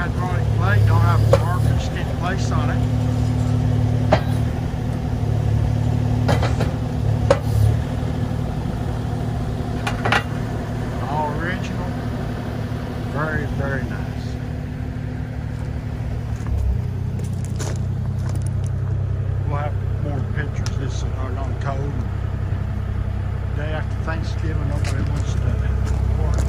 hydraulic plate, don't have a marker to stick place on it. All original. Very, very nice. We'll have more pictures. This is on code. Day after Thanksgiving, nobody wants to work.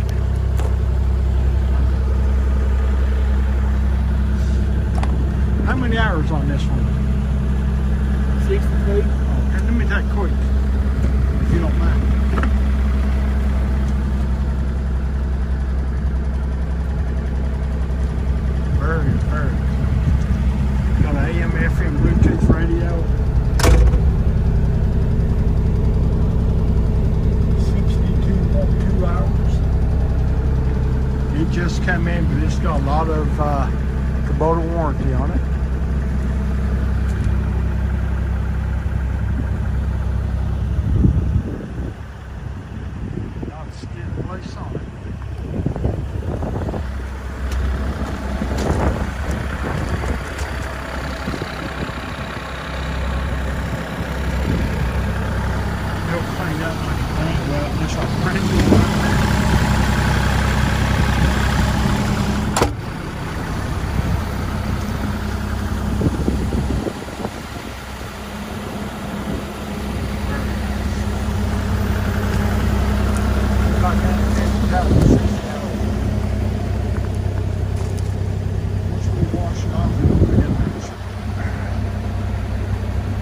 How many hours on this one? 62. Okay, let me take quick, if you don't mind. Very, very. Got an AM, FM, Bluetooth radio. 62.2 hours. It just came in, but it's got a lot of Kubota warranty on it.